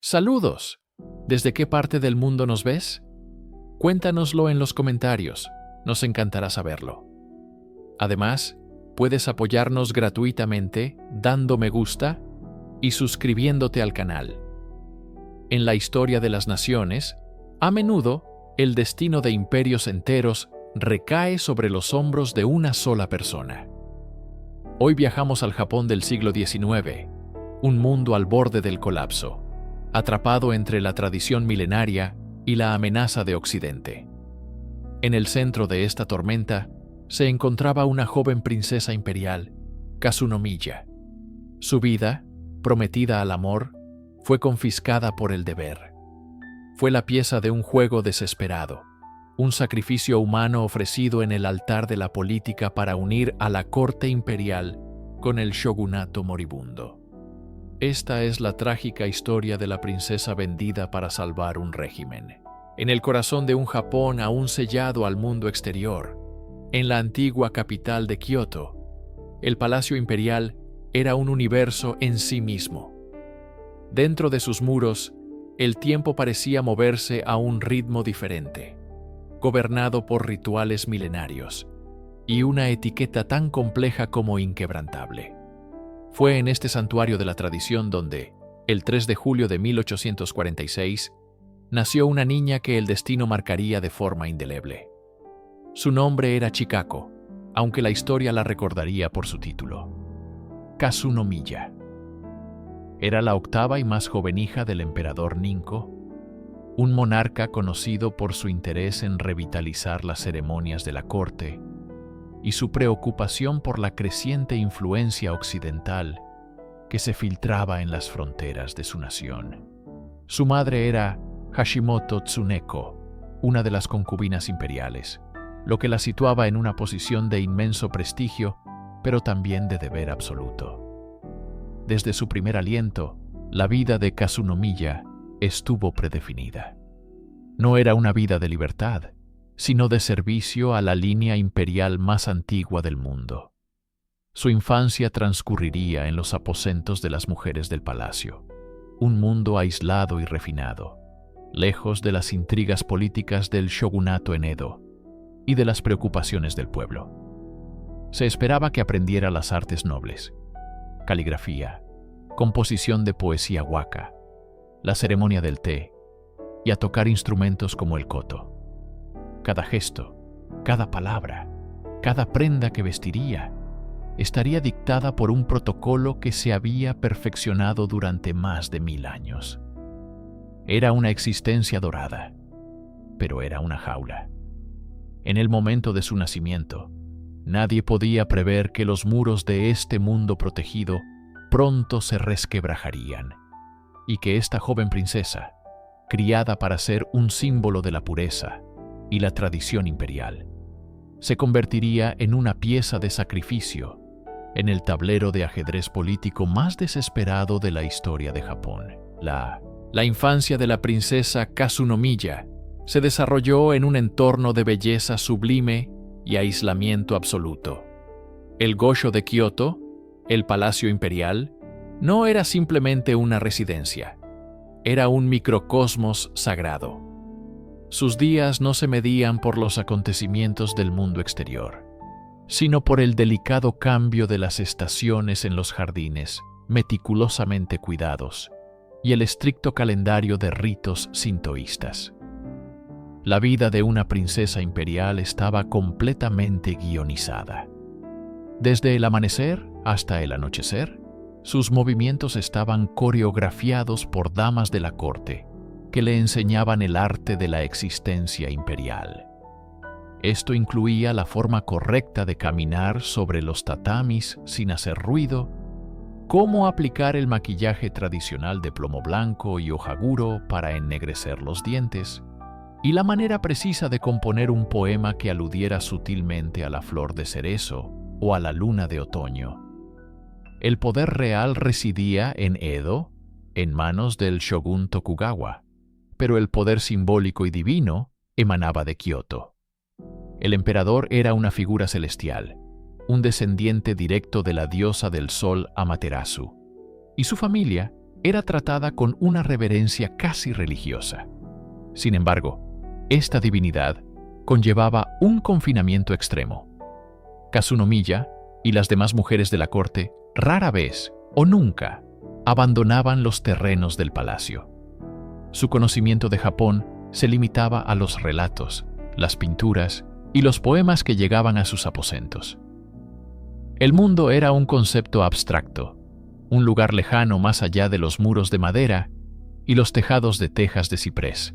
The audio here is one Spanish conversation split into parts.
Saludos. ¿Desde qué parte del mundo nos ves? Cuéntanoslo en los comentarios. Nos encantará saberlo. Además, puedes apoyarnos gratuitamente dando me gusta y suscribiéndote al canal. En la historia de las naciones, a menudo, el destino de imperios enteros recae sobre los hombros de una sola persona. Hoy viajamos al Japón del siglo XIX, un mundo al borde del colapso, atrapado entre la tradición milenaria y la amenaza de Occidente. En el centro de esta tormenta se encontraba una joven princesa imperial, Kazunomiya. Su vida, prometida al amor, fue confiscada por el deber. Fue la pieza de un juego desesperado, un sacrificio humano ofrecido en el altar de la política para unir a la corte imperial con el shogunato moribundo. Esta es la trágica historia de la princesa vendida para salvar un régimen. En el corazón de un Japón aún sellado al mundo exterior, en la antigua capital de Kioto, el Palacio Imperial era un universo en sí mismo. Dentro de sus muros, el tiempo parecía moverse a un ritmo diferente, gobernado por rituales milenarios y una etiqueta tan compleja como inquebrantable. Fue en este santuario de la tradición donde, el 3 de julio de 1846, nació una niña que el destino marcaría de forma indeleble. Su nombre era Chikako, aunque la historia la recordaría por su título: Kazunomiya. Era la octava y más joven hija del emperador Ninko, un monarca conocido por su interés en revitalizar las ceremonias de la corte y su preocupación por la creciente influencia occidental que se filtraba en las fronteras de su nación. Su madre era Hashimoto Tsuneko, una de las concubinas imperiales, lo que la situaba en una posición de inmenso prestigio, pero también de deber absoluto. Desde su primer aliento, la vida de Kazunomiya estuvo predefinida. No era una vida de libertad, sino de servicio a la línea imperial más antigua del mundo. Su infancia transcurriría en los aposentos de las mujeres del palacio, un mundo aislado y refinado, lejos de las intrigas políticas del shogunato en Edo y de las preocupaciones del pueblo. Se esperaba que aprendiera las artes nobles: caligrafía, composición de poesía waka, la ceremonia del té y a tocar instrumentos como el koto. Cada gesto, cada palabra, cada prenda que vestiría estaría dictada por un protocolo que se había perfeccionado durante más de 1000 años. Era una existencia dorada, pero era una jaula. En el momento de su nacimiento, nadie podía prever que los muros de este mundo protegido pronto se resquebrajarían y que esta joven princesa, criada para ser un símbolo de la pureza y la tradición imperial, se convertiría en una pieza de sacrificio en el tablero de ajedrez político más desesperado de la historia de Japón. La infancia de la princesa Kazunomiya se desarrolló en un entorno de belleza sublime y aislamiento absoluto. El Gosho de Kioto, el Palacio Imperial, no era simplemente una residencia, era un microcosmos sagrado. Sus días no se medían por los acontecimientos del mundo exterior, sino por el delicado cambio de las estaciones en los jardines, meticulosamente cuidados, y el estricto calendario de ritos sintoístas. La vida de una princesa imperial estaba completamente guionizada. Desde el amanecer hasta el anochecer, sus movimientos estaban coreografiados por damas de la corte, que le enseñaban el arte de la existencia imperial. Esto incluía la forma correcta de caminar sobre los tatamis sin hacer ruido, cómo aplicar el maquillaje tradicional de plomo blanco y ojaguro para ennegrecer los dientes, y la manera precisa de componer un poema que aludiera sutilmente a la flor de cerezo o a la luna de otoño. El poder real residía en Edo, en manos del shogun Tokugawa, pero el poder simbólico y divino emanaba de Kioto. El emperador era una figura celestial, un descendiente directo de la diosa del sol Amaterasu, y su familia era tratada con una reverencia casi religiosa. Sin embargo, esta divinidad conllevaba un confinamiento extremo. Kazunomiya y las demás mujeres de la corte rara vez o nunca abandonaban los terrenos del palacio. Su conocimiento de Japón se limitaba a los relatos, las pinturas y los poemas que llegaban a sus aposentos. El mundo era un concepto abstracto, un lugar lejano más allá de los muros de madera y los tejados de tejas de ciprés.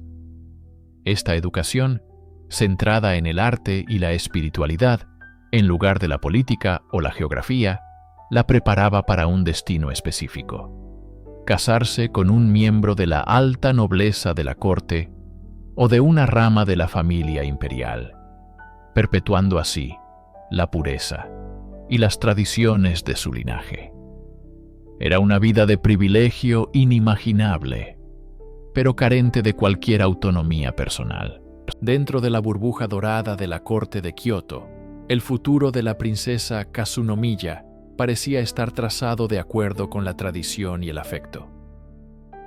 Esta educación, centrada en el arte y la espiritualidad, en lugar de la política o la geografía, la preparaba para un destino específico: casarse con un miembro de la alta nobleza de la corte o de una rama de la familia imperial, perpetuando así la pureza y las tradiciones de su linaje. Era una vida de privilegio inimaginable, pero carente de cualquier autonomía personal. Dentro de la burbuja dorada de la corte de Kioto, el futuro de la princesa Kazunomiya parecía estar trazado de acuerdo con la tradición y el afecto.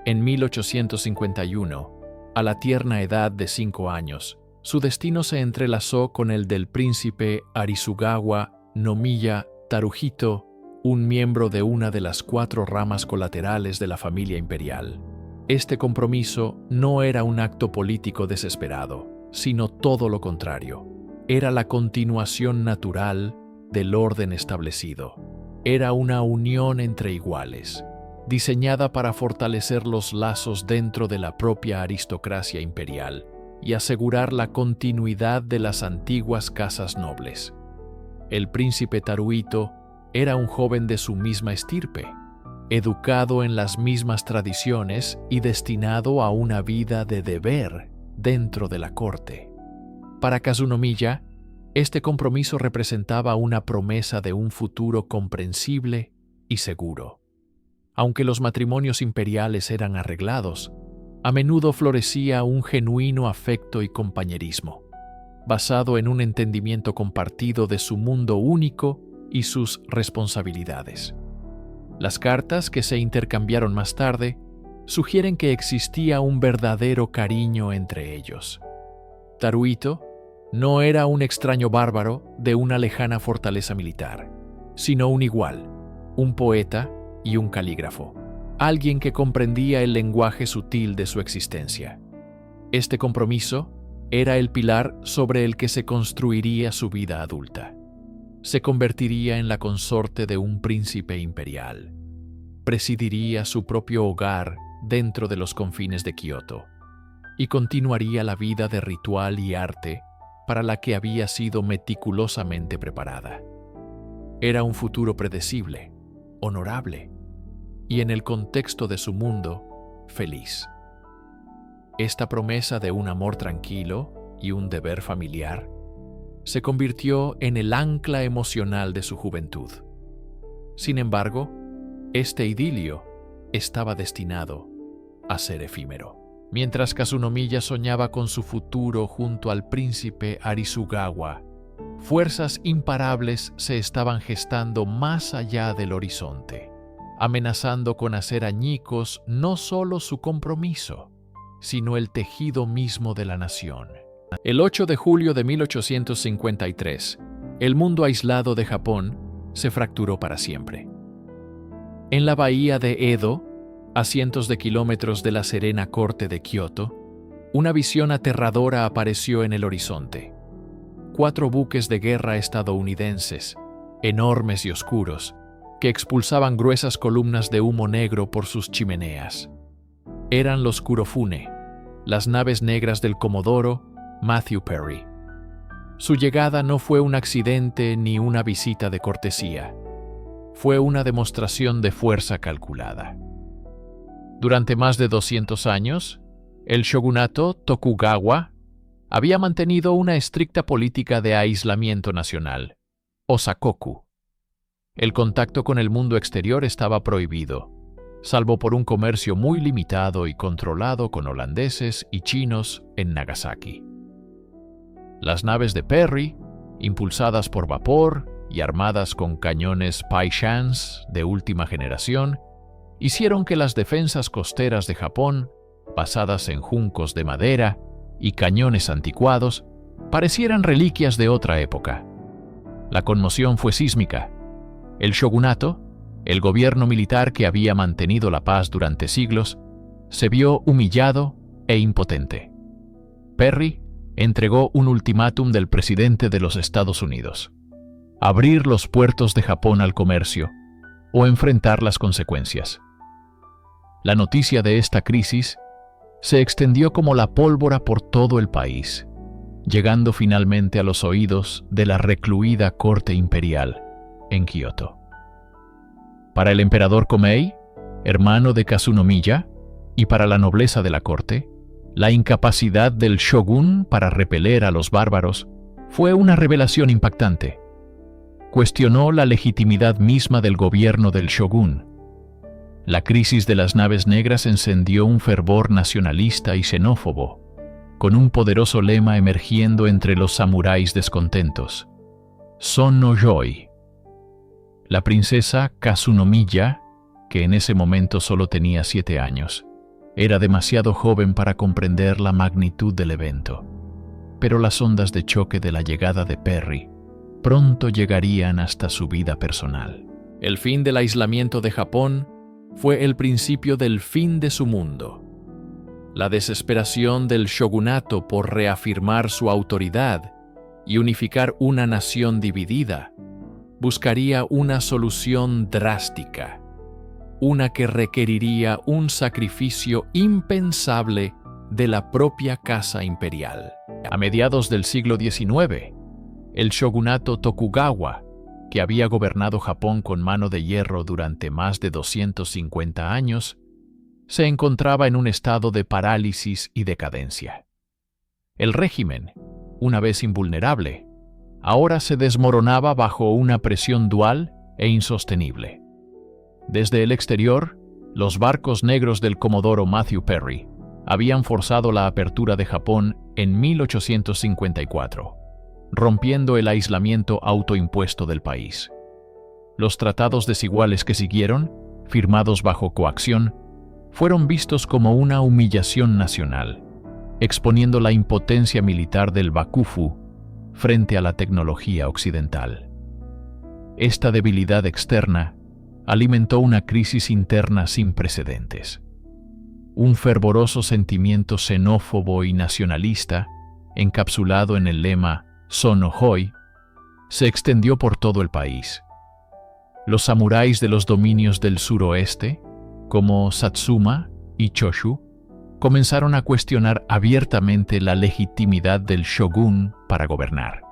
En 1851, a la tierna edad de 5 años, su destino se entrelazó con el del príncipe Arisugawa Nomiya Taruhito, un miembro de una de las 4 ramas colaterales de la familia imperial. Este compromiso no era un acto político desesperado, sino todo lo contrario. Era la continuación natural del orden establecido. Era una unión entre iguales, diseñada para fortalecer los lazos dentro de la propia aristocracia imperial y asegurar la continuidad de las antiguas casas nobles. El príncipe Taruhito era un joven de su misma estirpe, educado en las mismas tradiciones y destinado a una vida de deber dentro de la corte. Para Kazunomiya, este compromiso representaba una promesa de un futuro comprensible y seguro. Aunque los matrimonios imperiales eran arreglados, a menudo florecía un genuino afecto y compañerismo, basado en un entendimiento compartido de su mundo único y sus responsabilidades. Las cartas que se intercambiaron más tarde sugieren que existía un verdadero cariño entre ellos. Taruhito no era un extraño bárbaro de una lejana fortaleza militar, sino un igual, un poeta y un calígrafo, alguien que comprendía el lenguaje sutil de su existencia. Este compromiso era el pilar sobre el que se construiría su vida adulta. Se convertiría en la consorte de un príncipe imperial. Presidiría su propio hogar dentro de los confines de Kioto y continuaría la vida de ritual y arte para la que había sido meticulosamente preparada. Era un futuro predecible, honorable y, en el contexto de su mundo, feliz. Esta promesa de un amor tranquilo y un deber familiar se convirtió en el ancla emocional de su juventud. Sin embargo, este idilio estaba destinado a ser efímero. Mientras Kazunomiya soñaba con su futuro junto al príncipe Arisugawa, fuerzas imparables se estaban gestando más allá del horizonte, amenazando con hacer añicos no solo su compromiso, sino el tejido mismo de la nación. El 8 de julio de 1853, el mundo aislado de Japón se fracturó para siempre. En la bahía de Edo, a cientos de kilómetros de la serena corte de Kioto, una visión aterradora apareció en el horizonte. 4 buques de guerra estadounidenses, enormes y oscuros, que expulsaban gruesas columnas de humo negro por sus chimeneas. Eran los Kurofune, las naves negras del comodoro Matthew Perry. Su llegada no fue un accidente ni una visita de cortesía. Fue una demostración de fuerza calculada. Durante más de 200 años, el shogunato Tokugawa había mantenido una estricta política de aislamiento nacional, o sakoku. El contacto con el mundo exterior estaba prohibido, salvo por un comercio muy limitado y controlado con holandeses y chinos en Nagasaki. Las naves de Perry, impulsadas por vapor y armadas con cañones Pai-Shans de última generación, hicieron que las defensas costeras de Japón, basadas en juncos de madera y cañones anticuados, parecieran reliquias de otra época. La conmoción fue sísmica. El shogunato, el gobierno militar que había mantenido la paz durante siglos, se vio humillado e impotente. Perry entregó un ultimátum del presidente de los Estados Unidos: abrir los puertos de Japón al comercio o enfrentar las consecuencias. La noticia de esta crisis se extendió como la pólvora por todo el país, llegando finalmente a los oídos de la recluida corte imperial en Kioto. Para el emperador Komei, hermano de Kazunomiya, y para la nobleza de la corte, la incapacidad del shogun para repeler a los bárbaros fue una revelación impactante. Cuestionó la legitimidad misma del gobierno del shogun. La crisis de las naves negras encendió un fervor nacionalista y xenófobo, con un poderoso lema emergiendo entre los samuráis descontentos: Son no Yoi. La princesa Kazunomiya, que en ese momento solo tenía 7 años, era demasiado joven para comprender la magnitud del evento. Pero las ondas de choque de la llegada de Perry pronto llegarían hasta su vida personal. El fin del aislamiento de Japón fue el principio del fin de su mundo. La desesperación del shogunato por reafirmar su autoridad y unificar una nación dividida buscaría una solución drástica, una que requeriría un sacrificio impensable de la propia casa imperial. A mediados del siglo XIX, el shogunato Tokugawa, que había gobernado Japón con mano de hierro durante más de 250 años, se encontraba en un estado de parálisis y decadencia. El régimen, una vez invulnerable, ahora se desmoronaba bajo una presión dual e insostenible. Desde el exterior, los barcos negros del comodoro Matthew Perry habían forzado la apertura de Japón en 1854, rompiendo el aislamiento autoimpuesto del país. Los tratados desiguales que siguieron, firmados bajo coacción, fueron vistos como una humillación nacional, exponiendo la impotencia militar del Bakufu frente a la tecnología occidental. Esta debilidad externa alimentó una crisis interna sin precedentes. Un fervoroso sentimiento xenófobo y nacionalista, encapsulado en el lema Son no Hoi, se extendió por todo el país. Los samuráis de los dominios del suroeste, como Satsuma y Choshu, comenzaron a cuestionar abiertamente la legitimidad del shogun para gobernar.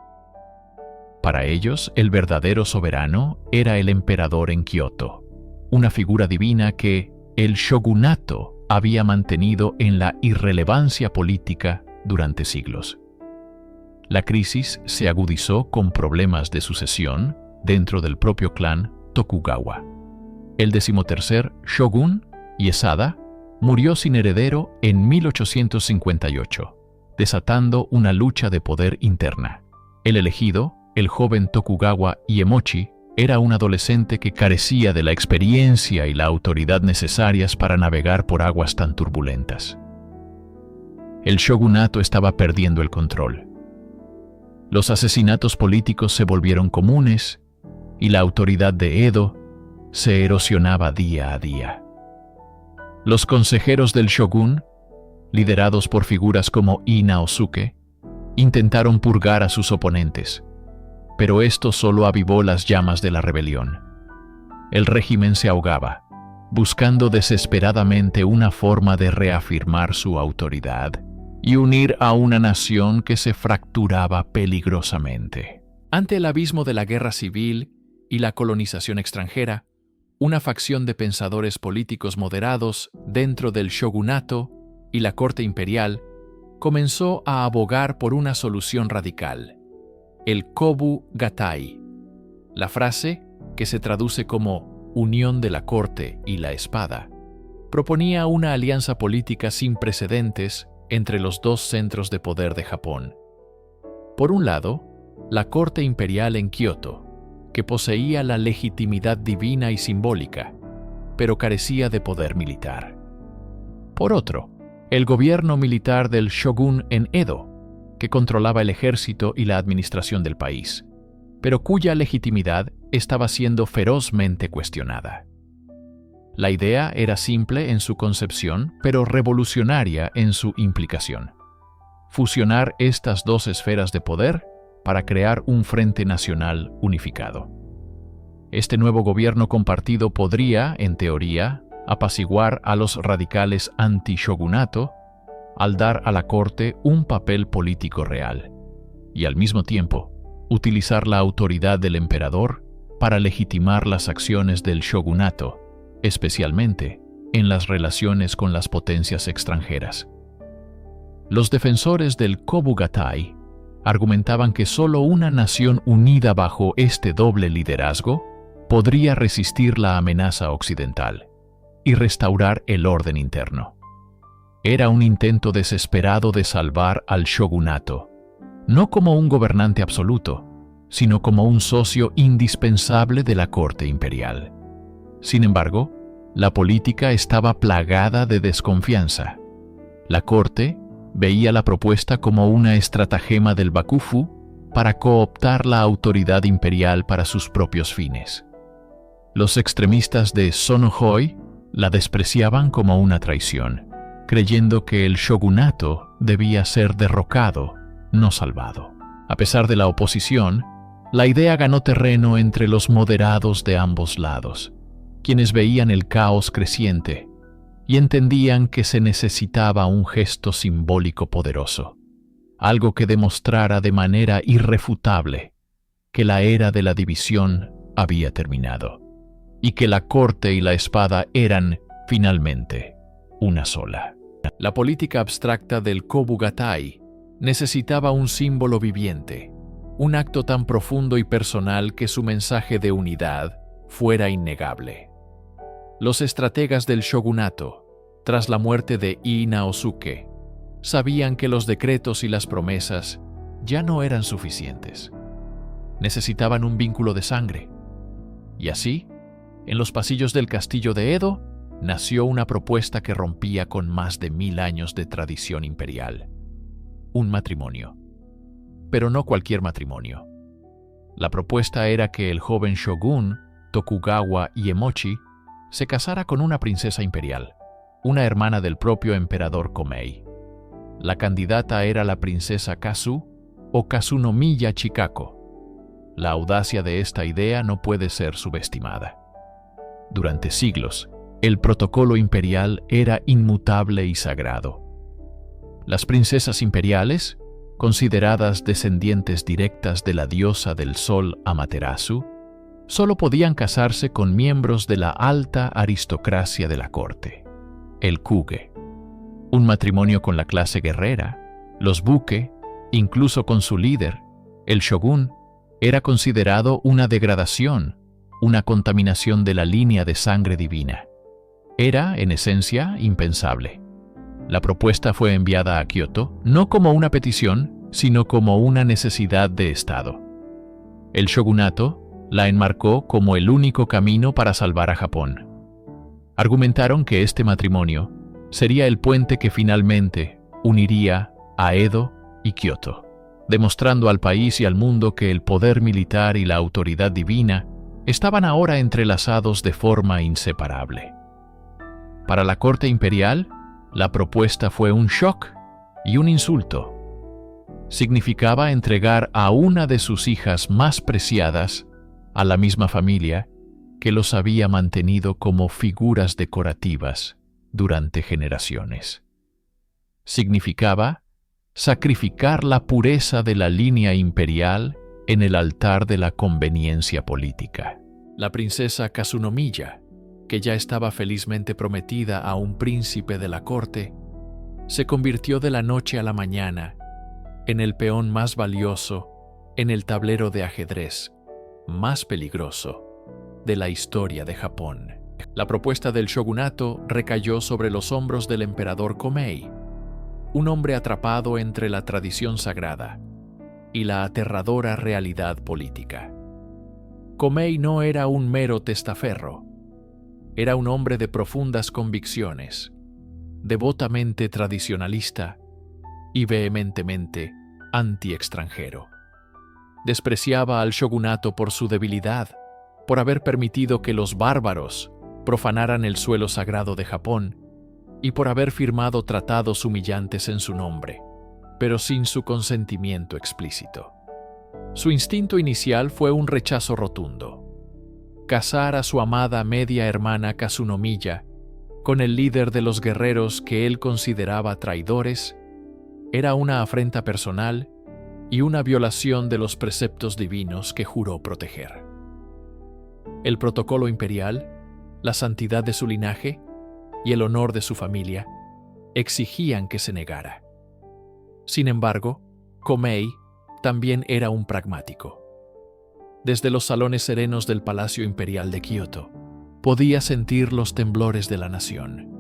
Para ellos, el verdadero soberano era el emperador en Kioto, una figura divina que el shogunato había mantenido en la irrelevancia política durante siglos. La crisis se agudizó con problemas de sucesión dentro del propio clan Tokugawa. El 13º shogun, Iesada, murió sin heredero en 1858, desatando una lucha de poder interna. El elegido, el joven Tokugawa Iemochi, era un adolescente que carecía de la experiencia y la autoridad necesarias para navegar por aguas tan turbulentas. El shogunato estaba perdiendo el control. Los asesinatos políticos se volvieron comunes y la autoridad de Edo se erosionaba día a día. Los consejeros del shogun, liderados por figuras como Ii Naosuke, intentaron purgar a sus oponentes, pero esto solo avivó las llamas de la rebelión. El régimen se ahogaba, buscando desesperadamente una forma de reafirmar su autoridad y unir a una nación que se fracturaba peligrosamente. Ante el abismo de la guerra civil y la colonización extranjera, una facción de pensadores políticos moderados dentro del shogunato y la corte imperial comenzó a abogar por una solución radical: el Kobu Gatai. La frase, que se traduce como unión de la corte y la espada, proponía una alianza política sin precedentes entre los dos centros de poder de Japón. Por un lado, la corte imperial en Kioto, que poseía la legitimidad divina y simbólica, pero carecía de poder militar. Por otro, el gobierno militar del shogun en Edo, que controlaba el ejército y la administración del país, pero cuya legitimidad estaba siendo ferozmente cuestionada. La idea era simple en su concepción, pero revolucionaria en su implicación: fusionar estas dos esferas de poder para crear un frente nacional unificado. Este nuevo gobierno compartido podría, en teoría, apaciguar a los radicales anti-shogunato al dar a la corte un papel político real, y al mismo tiempo utilizar la autoridad del emperador para legitimar las acciones del shogunato, especialmente en las relaciones con las potencias extranjeras. Los defensores del Kobugatai argumentaban que solo una nación unida bajo este doble liderazgo podría resistir la amenaza occidental y restaurar el orden interno. Era un intento desesperado de salvar al shogunato, no como un gobernante absoluto, sino como un socio indispensable de la corte imperial. Sin embargo, la política estaba plagada de desconfianza. La corte veía la propuesta como una estratagema del Bakufu para cooptar la autoridad imperial para sus propios fines. Los extremistas de Sonohoi la despreciaban como una traición, creyendo que el shogunato debía ser derrocado, no salvado. A pesar de la oposición, la idea ganó terreno entre los moderados de ambos lados, quienes veían el caos creciente y entendían que se necesitaba un gesto simbólico poderoso, algo que demostrara de manera irrefutable que la era de la división había terminado y que la corte y la espada eran, finalmente, una sola. La política abstracta del Kobugatai necesitaba un símbolo viviente, un acto tan profundo y personal que su mensaje de unidad fuera innegable. Los estrategas del shogunato, tras la muerte de Ii Naosuke, sabían que los decretos y las promesas ya no eran suficientes. Necesitaban un vínculo de sangre. Y así, en los pasillos del castillo de Edo, nació una propuesta que rompía con más de 1000 años de tradición imperial: un matrimonio. Pero no cualquier matrimonio. La propuesta era que el joven shogun, Tokugawa Iemochi, se casara con una princesa imperial, una hermana del propio emperador Komei. La candidata era la princesa Kazu o Kazunomiya Chikako. La audacia de esta idea no puede ser subestimada. Durante siglos, el protocolo imperial era inmutable y sagrado. Las princesas imperiales, consideradas descendientes directas de la diosa del sol Amaterasu, solo podían casarse con miembros de la alta aristocracia de la corte, el Kuge. Un matrimonio con la clase guerrera, los buke, incluso con su líder, el shogun, era considerado una degradación, una contaminación de la línea de sangre divina. Era, en esencia, impensable. La propuesta fue enviada a Kioto no como una petición, sino como una necesidad de Estado. El shogunato la enmarcó como el único camino para salvar a Japón. Argumentaron que este matrimonio sería el puente que finalmente uniría a Edo y Kioto, demostrando al país y al mundo que el poder militar y la autoridad divina estaban ahora entrelazados de forma inseparable. Para la corte imperial, la propuesta fue un shock y un insulto. Significaba entregar a una de sus hijas más preciadas a la misma familia que los había mantenido como figuras decorativas durante generaciones. Significaba sacrificar la pureza de la línea imperial en el altar de la conveniencia política. La princesa Kazunomiya, que ya estaba felizmente prometida a un príncipe de la corte, se convirtió de la noche a la mañana en el peón más valioso en el tablero de ajedrez más peligroso de la historia de Japón. La propuesta del shogunato recayó sobre los hombros del emperador Komei, un hombre atrapado entre la tradición sagrada y la aterradora realidad política. Komei no era un mero testaferro. era un hombre de profundas convicciones, devotamente tradicionalista y vehementemente anti-extranjero. Despreciaba al shogunato por su debilidad, por haber permitido que los bárbaros profanaran el suelo sagrado de Japón y por haber firmado tratados humillantes en su nombre, pero sin su consentimiento explícito. Su instinto inicial fue un rechazo rotundo. Casar a su amada media hermana Kasunomiya con el líder de los guerreros que él consideraba traidores era una afrenta personal y una violación de los preceptos divinos que juró proteger. El protocolo imperial, la santidad de su linaje y el honor de su familia exigían que se negara. Sin embargo, Komei también era un pragmático. Desde los salones serenos del Palacio Imperial de Kioto, podía sentir los temblores de la nación.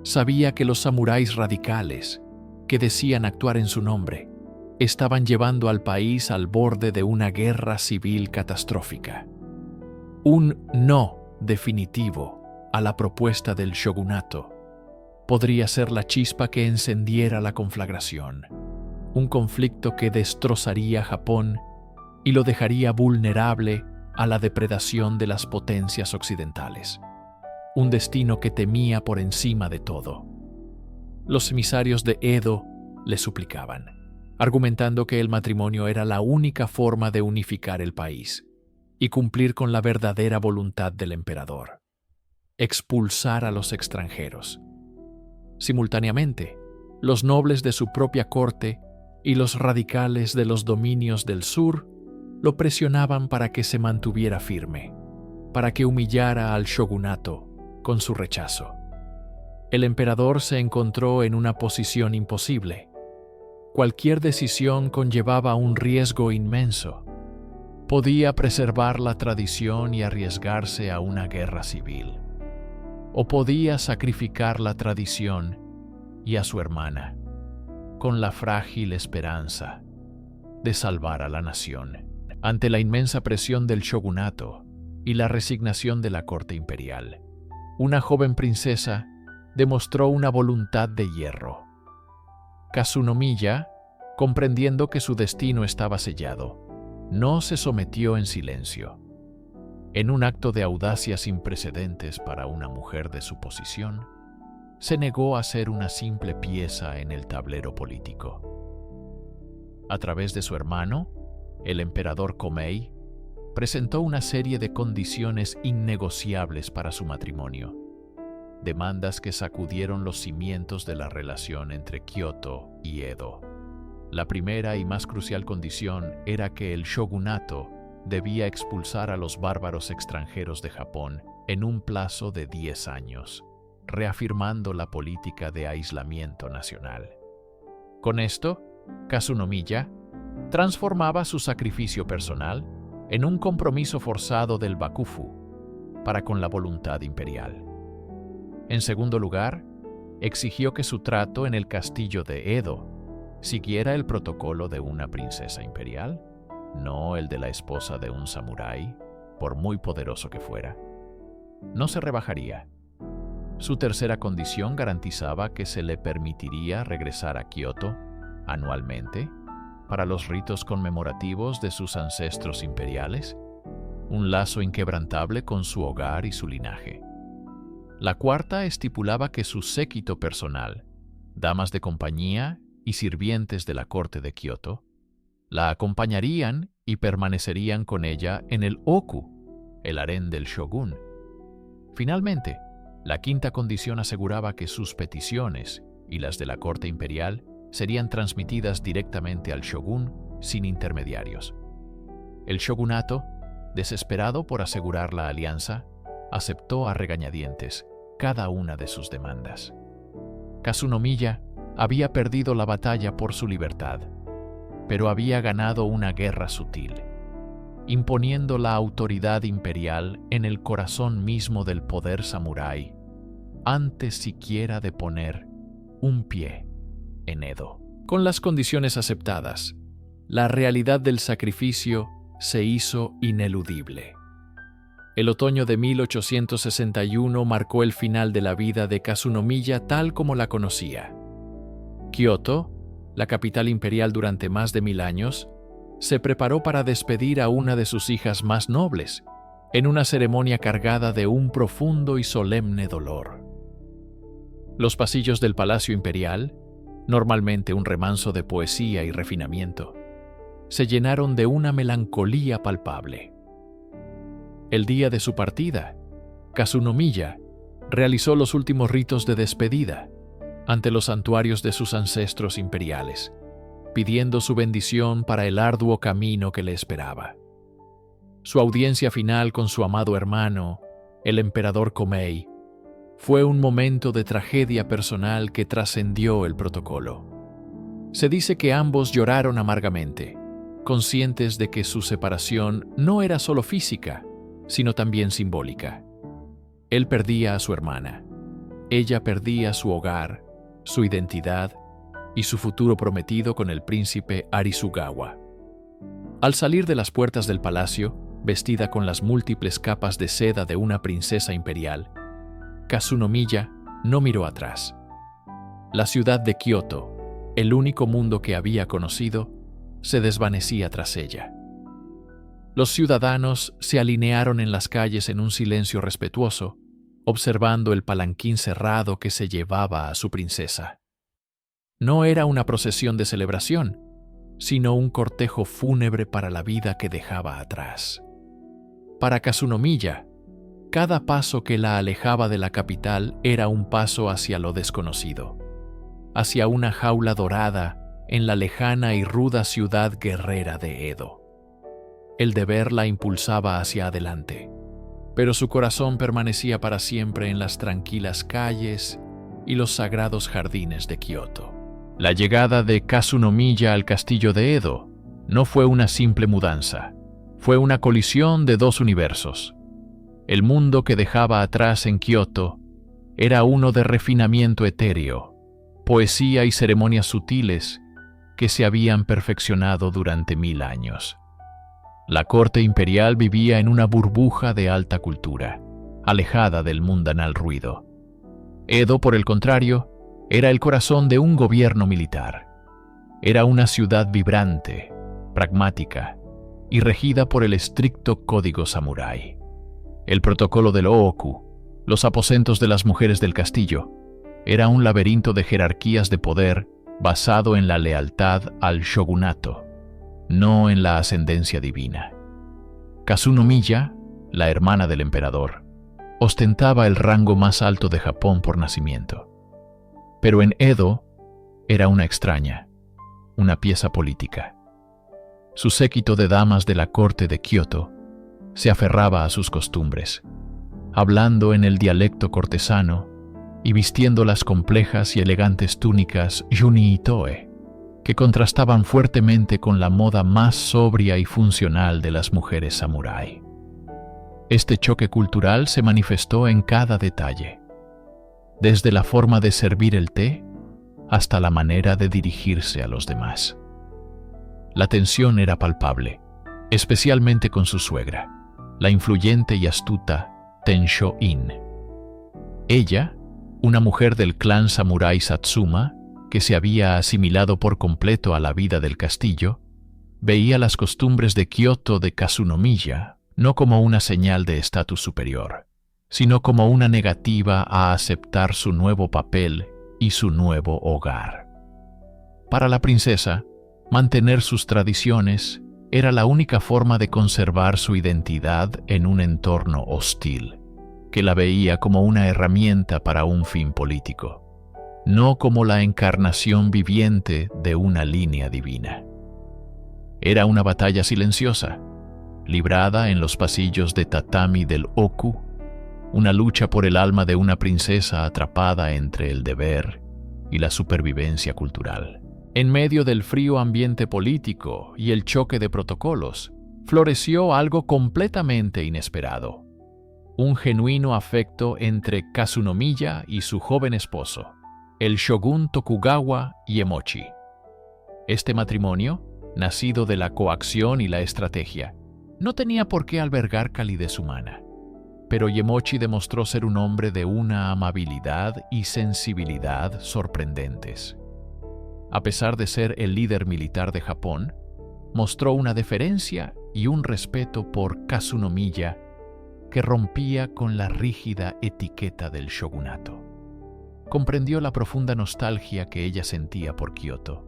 Sabía que los samuráis radicales, que decían actuar en su nombre, estaban llevando al país al borde de una guerra civil catastrófica. Un no definitivo a la propuesta del shogunato podría ser la chispa que encendiera la conflagración, un conflicto que destrozaría Japón y lo dejaría vulnerable a la depredación de las potencias occidentales, un destino que temía por encima de todo. Los emisarios de Edo le suplicaban, argumentando que el matrimonio era la única forma de unificar el país y cumplir con la verdadera voluntad del emperador: expulsar a los extranjeros. Simultáneamente, los nobles de su propia corte y los radicales de los dominios del sur lo presionaban para que se mantuviera firme, para que humillara al shogunato con su rechazo. El emperador se encontró en una posición imposible. Cualquier decisión conllevaba un riesgo inmenso. Podía preservar la tradición y arriesgarse a una guerra civil, o podía sacrificar la tradición y a su hermana, con la frágil esperanza de salvar a la nación. Ante la inmensa presión del shogunato y la resignación de la corte imperial, una joven princesa demostró una voluntad de hierro. Kasunomiya, comprendiendo que su destino estaba sellado, no se sometió en silencio. En un acto de audacia sin precedentes para una mujer de su posición, se negó a ser una simple pieza en el tablero político. A través de su hermano, el emperador Komei presentó una serie de condiciones innegociables para su matrimonio, demandas que sacudieron los cimientos de la relación entre Kioto y Edo. La primera y más crucial condición era que el shogunato debía expulsar a los bárbaros extranjeros de Japón en un plazo de 10 años, reafirmando la política de aislamiento nacional. Con esto, Kasunomiya transformaba su sacrificio personal en un compromiso forzado del bakufu para con la voluntad imperial. En segundo lugar, exigió que su trato en el castillo de Edo siguiera el protocolo de una princesa imperial, no el de la esposa de un samurái, por muy poderoso que fuera. No se rebajaría. Su tercera condición garantizaba que se le permitiría regresar a Kioto anualmente para los ritos conmemorativos de sus ancestros imperiales, un lazo inquebrantable con su hogar y su linaje. La cuarta estipulaba que su séquito personal, damas de compañía y sirvientes de la corte de Kioto, la acompañarían y permanecerían con ella en el Oku, el harén del shogun. Finalmente, la quinta condición aseguraba que sus peticiones y las de la corte imperial serían transmitidas directamente al shogun sin intermediarios. El shogunato, desesperado por asegurar la alianza, aceptó a regañadientes cada una de sus demandas. Kasunomiya había perdido la batalla por su libertad, pero había ganado una guerra sutil, imponiendo la autoridad imperial en el corazón mismo del poder samurái, antes siquiera de poner un pie en Edo. Con las condiciones aceptadas, la realidad del sacrificio se hizo ineludible. El otoño de 1861 marcó el final de la vida de Kazunomiya tal como la conocía. Kioto, la capital imperial durante más de 1000 años, se preparó para despedir a una de sus hijas más nobles, en una ceremonia cargada de un profundo y solemne dolor. Los pasillos del Palacio Imperial, normalmente un remanso de poesía y refinamiento, se llenaron de una melancolía palpable. El día de su partida, Kazunomiya realizó los últimos ritos de despedida ante los santuarios de sus ancestros imperiales, pidiendo su bendición para el arduo camino que le esperaba. Su audiencia final con su amado hermano, el emperador Komei, fue un momento de tragedia personal que trascendió el protocolo. Se dice que ambos lloraron amargamente, conscientes de que su separación no era solo física, sino también simbólica. Él perdía a su hermana, ella perdía su hogar, su identidad y su futuro prometido con el príncipe Arisugawa. Al salir de las puertas del palacio, vestida con las múltiples capas de seda de una princesa imperial, Kazunomiya no miró atrás. La ciudad de Kioto, el único mundo que había conocido, se desvanecía tras ella. Los ciudadanos se alinearon en las calles en un silencio respetuoso, observando el palanquín cerrado que se llevaba a su princesa. No era una procesión de celebración, sino un cortejo fúnebre para la vida que dejaba atrás. Para Kazunomiya, cada paso que la alejaba de la capital era un paso hacia lo desconocido, hacia una jaula dorada en la lejana y ruda ciudad guerrera de Edo. El deber la impulsaba hacia adelante, pero su corazón permanecía para siempre en las tranquilas calles y los sagrados jardines de Kioto. La llegada de Kazunomiya al castillo de Edo no fue una simple mudanza, fue una colisión de dos universos. El mundo que dejaba atrás en Kioto era uno de refinamiento etéreo, poesía y ceremonias sutiles que se habían perfeccionado durante 1000 años. La corte imperial vivía en una burbuja de alta cultura, alejada del mundanal ruido. Edo, por el contrario, era el corazón de un gobierno militar. Era una ciudad vibrante, pragmática y regida por el estricto código samurái. El protocolo del Ooku, los aposentos de las mujeres del castillo, era un laberinto de jerarquías de poder basado en la lealtad al shogunato, no en la ascendencia divina. Kazunomiya, la hermana del emperador, ostentaba el rango más alto de Japón por nacimiento. Pero en Edo era una extraña, una pieza política. Su séquito de damas de la corte de Kioto se aferraba a sus costumbres, hablando en el dialecto cortesano y vistiendo las complejas y elegantes túnicas yuni-itoe, que contrastaban fuertemente con la moda más sobria y funcional de las mujeres samurái. Este choque cultural se manifestó en cada detalle, desde la forma de servir el té hasta la manera de dirigirse a los demás. La tensión era palpable, especialmente con su suegra, la influyente y astuta Tensho-in. Ella, una mujer del clan samurái Satsuma, que se había asimilado por completo a la vida del castillo, veía las costumbres de Kioto de Kazunomiya no como una señal de estatus superior, sino como una negativa a aceptar su nuevo papel y su nuevo hogar. Para la princesa, mantener sus tradiciones era la única forma de conservar su identidad en un entorno hostil, que la veía como una herramienta para un fin político, no como la encarnación viviente de una línea divina. Era una batalla silenciosa, librada en los pasillos de tatami del Oku, una lucha por el alma de una princesa atrapada entre el deber y la supervivencia cultural. En medio del frío ambiente político y el choque de protocolos, floreció algo completamente inesperado: un genuino afecto entre Kazunomiya y su joven esposo, el shogun Tokugawa Iemochi. Este matrimonio, nacido de la coacción y la estrategia, no tenía por qué albergar calidez humana. pero Iemochi demostró ser un hombre de una amabilidad y sensibilidad sorprendentes. A pesar de ser el líder militar de Japón, mostró una deferencia y un respeto por Kasunomiya que rompía con la rígida etiqueta del shogunato. Comprendió la profunda nostalgia que ella sentía por Kioto,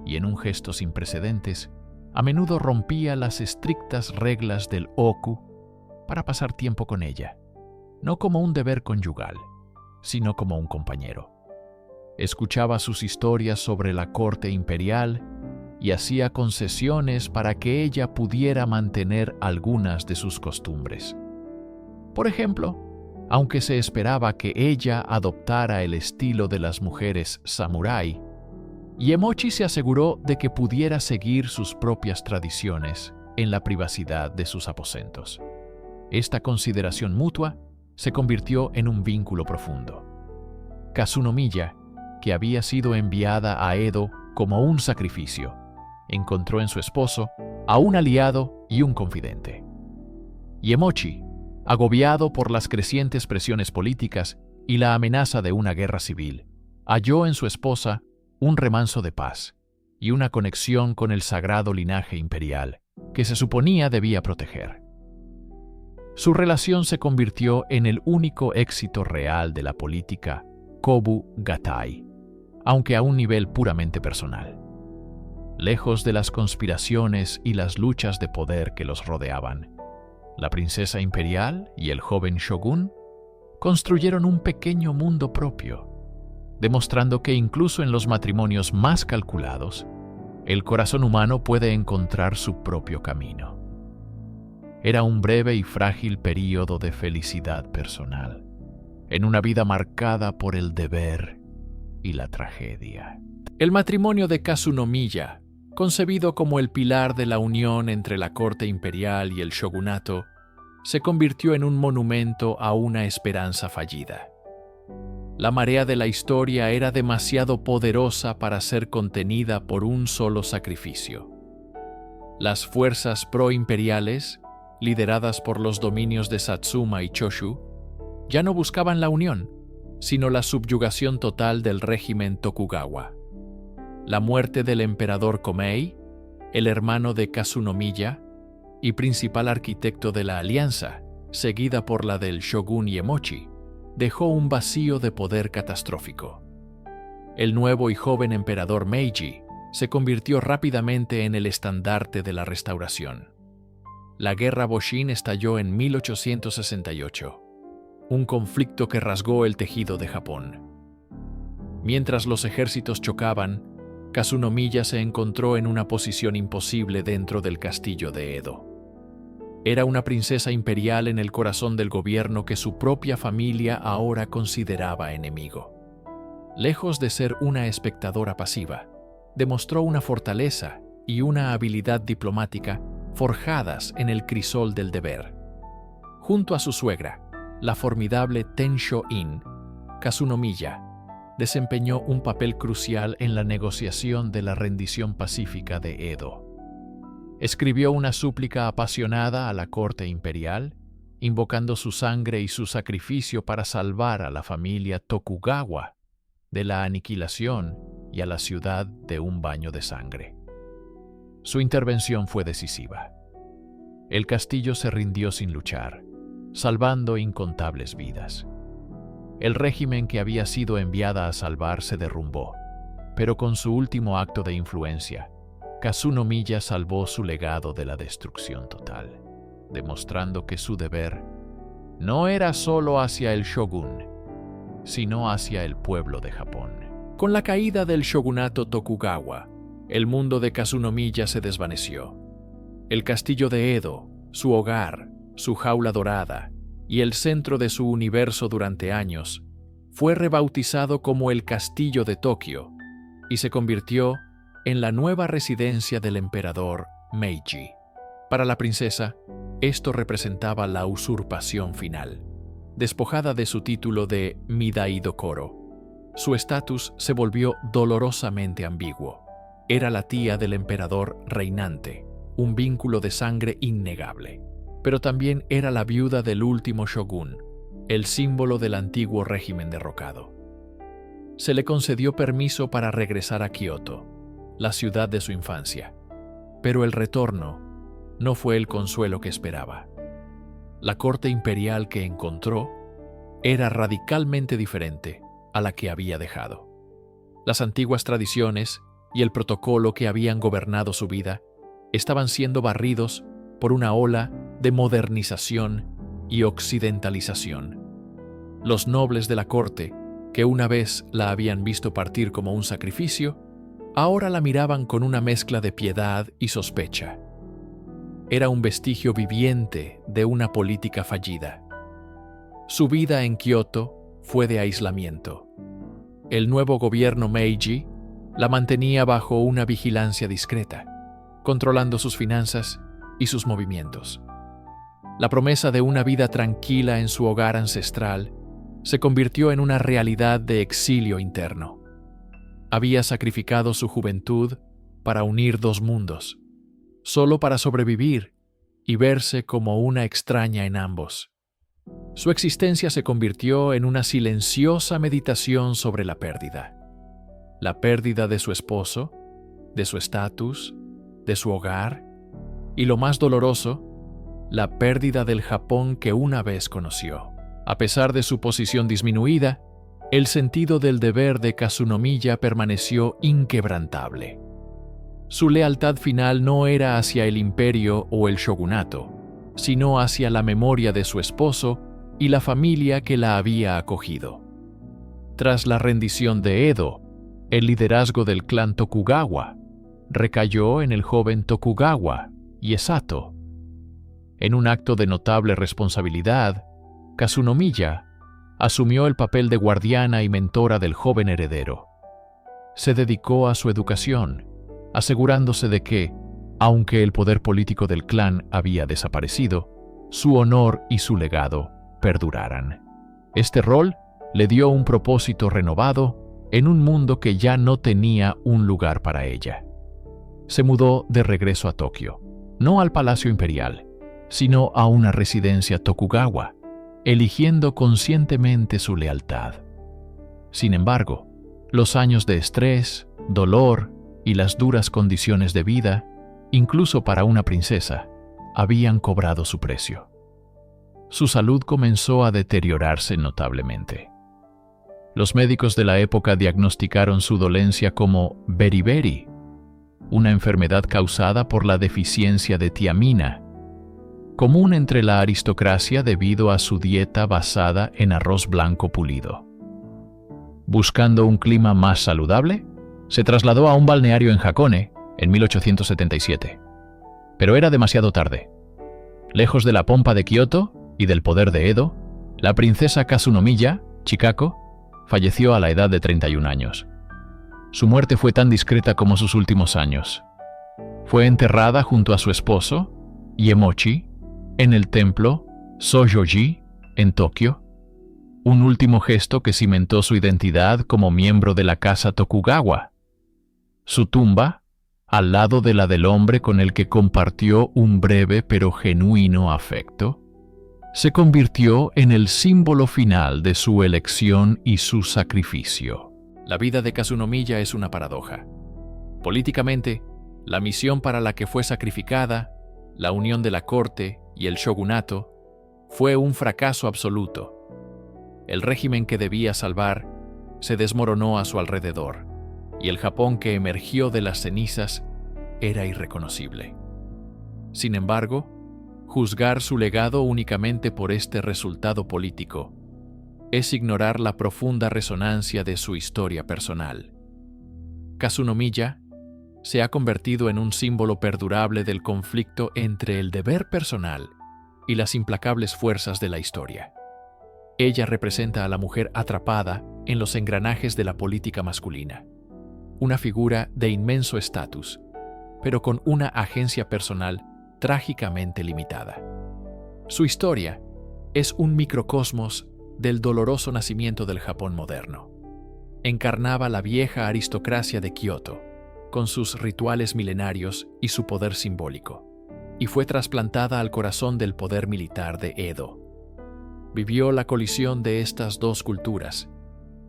y en un gesto sin precedentes, a menudo rompía las estrictas reglas del oku para pasar tiempo con ella, no como un deber conyugal, sino como un compañero. Escuchaba sus historias sobre la corte imperial y hacía concesiones para que ella pudiera mantener algunas de sus costumbres. Por ejemplo, aunque se esperaba que ella adoptara el estilo de las mujeres samurái, Iemochi se aseguró de que pudiera seguir sus propias tradiciones en la privacidad de sus aposentos. Esta consideración mutua se convirtió en un vínculo profundo. Kasunomiya, que había sido enviada a Edo como un sacrificio, encontró en su esposo a un aliado y un confidente. Iemochi, agobiado por las crecientes presiones políticas y la amenaza de una guerra civil, halló en su esposa un remanso de paz y una conexión con el sagrado linaje imperial que se suponía debía proteger. Su relación se convirtió en el único éxito real de la política Kobu-Gatai, aunque a un nivel puramente personal. Lejos de las conspiraciones y las luchas de poder que los rodeaban, la princesa imperial y el joven shogun construyeron un pequeño mundo propio, demostrando que incluso en los matrimonios más calculados, el corazón humano puede encontrar su propio camino. Era un breve y frágil período de felicidad personal, en una vida marcada por el deber y la tragedia. El matrimonio de Kasunomiya, concebido como el pilar de la unión entre la corte imperial y el shogunato, se convirtió en un monumento a una esperanza fallida. La marea de la historia era demasiado poderosa para ser contenida por un solo sacrificio. Las fuerzas pro-imperiales, lideradas por los dominios de Satsuma y Choshu, ya no buscaban la unión, sino la subyugación total del régimen Tokugawa. La muerte del emperador Komei, el hermano de Kasunomiya y principal arquitecto de la alianza, seguida por la del shogun Iemochi, dejó un vacío de poder catastrófico. El nuevo y joven emperador Meiji se convirtió rápidamente en el estandarte de la restauración. La guerra Boshin estalló en 1868, un conflicto que rasgó el tejido de Japón. Mientras los ejércitos chocaban, Kasunomiya se encontró en una posición imposible dentro del castillo de Edo. Era una princesa imperial en el corazón del gobierno que su propia familia ahora consideraba enemigo. Lejos de ser una espectadora pasiva, demostró una fortaleza y una habilidad diplomática forjadas en el crisol del deber. Junto a su suegra, la formidable Tensho-in, Kasunomiya desempeñó un papel crucial en la negociación de la rendición pacífica de Edo. Escribió una súplica apasionada a la corte imperial, invocando su sangre y su sacrificio para salvar a la familia Tokugawa de la aniquilación y a la ciudad de un baño de sangre. Su intervención fue decisiva. El castillo se rindió sin luchar, salvando incontables vidas. El régimen que había sido enviada a salvar se derrumbó, pero con su último acto de influencia, Kasunomiya salvó su legado de la destrucción total, demostrando que su deber no era solo hacia el shogun, sino hacia el pueblo de Japón. Con la caída del shogunato Tokugawa, el mundo de Kasunomiya se desvaneció. El castillo de Edo, su hogar, su jaula dorada y el centro de su universo durante años, fue rebautizado como el Castillo de Tokio y se convirtió en la nueva residencia del emperador Meiji. Para la princesa, esto representaba la usurpación final. Despojada de su título de Midai-dokoro, su estatus se volvió dolorosamente ambiguo. Era la tía del emperador reinante, un vínculo de sangre innegable. pero también era la viuda del último shogun, el símbolo del antiguo régimen derrocado. Se le concedió permiso para regresar a Kioto, la ciudad de su infancia, pero el retorno no fue el consuelo que esperaba. La corte imperial que encontró era radicalmente diferente a la que había dejado. Las antiguas tradiciones y el protocolo que habían gobernado su vida estaban siendo barridos por una ola de modernización y occidentalización. Los nobles de la corte, que una vez la habían visto partir como un sacrificio, ahora la miraban con una mezcla de piedad y sospecha. Era un vestigio viviente de una política fallida. Su vida en Kioto fue de aislamiento. El nuevo gobierno Meiji la mantenía bajo una vigilancia discreta, controlando sus finanzas y sus movimientos. La promesa de una vida tranquila en su hogar ancestral se convirtió en una realidad de exilio interno. Había sacrificado su juventud para unir dos mundos, solo para sobrevivir y verse como una extraña en ambos. Su existencia se convirtió en una silenciosa meditación sobre la pérdida de su esposo, de su estatus, de su hogar, y lo más doloroso, la pérdida del Japón que una vez conoció. A pesar de su posición disminuida, el sentido del deber de Kazunomiya permaneció inquebrantable. Su lealtad final no era hacia el imperio o el shogunato, sino hacia la memoria de su esposo y la familia que la había acogido. Tras la rendición de Edo, el liderazgo del clan Tokugawa recayó en el joven Tokugawa, Iesato. En un acto de notable responsabilidad, Kazunomiya asumió el papel de guardiana y mentora del joven heredero. Se dedicó a su educación, asegurándose de que, aunque el poder político del clan había desaparecido, su honor y su legado perduraran. Este rol le dio un propósito renovado en un mundo que ya no tenía un lugar para ella. Se mudó de regreso a Tokio, no al Palacio Imperial, sino a una residencia Tokugawa, eligiendo conscientemente su lealtad. Sin embargo, los años de estrés, dolor y las duras condiciones de vida, incluso para una princesa, habían cobrado su precio. Su salud comenzó a deteriorarse notablemente. Los médicos de la época diagnosticaron su dolencia como beriberi, una enfermedad causada por la deficiencia de tiamina, común entre la aristocracia debido a su dieta basada en arroz blanco pulido. Buscando un clima más saludable, se trasladó a un balneario en Hakone en 1877. Pero era demasiado tarde. Lejos de la pompa de Kioto y del poder de Edo, la princesa Kazunomiya, Chikako, falleció a la edad de 31 años. Su muerte fue tan discreta como sus últimos años. Fue enterrada junto a su esposo, Iemochi, en el templo Sojoji, en Tokio, un último gesto que cimentó su identidad como miembro de la casa Tokugawa. Su tumba, al lado de la del hombre con el que compartió un breve pero genuino afecto, se convirtió en el símbolo final de su elección y su sacrificio. La vida de Kazunomiya es una paradoja. Políticamente, la misión para la que fue sacrificada, la unión de la corte y el shogunato, fue un fracaso absoluto. El régimen que debía salvar se desmoronó a su alrededor, y el Japón que emergió de las cenizas era irreconocible. Sin embargo, juzgar su legado únicamente por este resultado político es ignorar la profunda resonancia de su historia personal. Kazunomiya se ha convertido en un símbolo perdurable del conflicto entre el deber personal y las implacables fuerzas de la historia. Ella representa a la mujer atrapada en los engranajes de la política masculina, una figura de inmenso estatus, pero con una agencia personal trágicamente limitada. Su historia es un microcosmos del doloroso nacimiento del Japón moderno. Encarnaba la vieja aristocracia de Kioto, con sus rituales milenarios y su poder simbólico. y fue trasplantada al corazón del poder militar de Edo. Vivió la colisión de estas dos culturas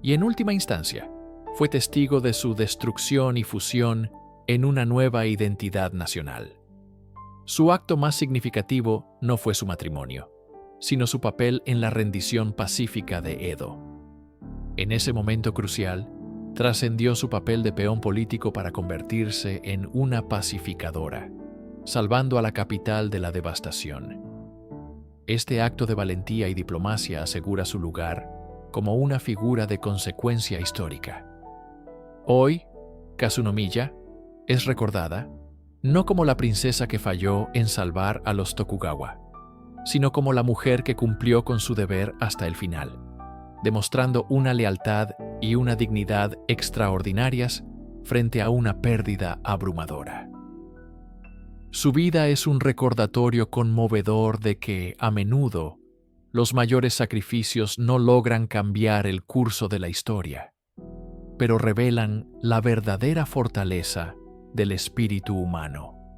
y, en última instancia, fue testigo de su destrucción y fusión en una nueva identidad nacional. Su acto más significativo no fue su matrimonio, sino su papel en la rendición pacífica de Edo. En ese momento crucial, trascendió su papel de peón político para convertirse en una pacificadora, salvando a la capital de la devastación. Este acto de valentía y diplomacia asegura su lugar como una figura de consecuencia histórica. Hoy, Kazunomiya es recordada no como la princesa que falló en salvar a los Tokugawa, sino como la mujer que cumplió con su deber hasta el final, demostrando una lealtad y una dignidad extraordinarias frente a una pérdida abrumadora. Su vida es un recordatorio conmovedor de que, a menudo, los mayores sacrificios no logran cambiar el curso de la historia, pero revelan la verdadera fortaleza del espíritu humano.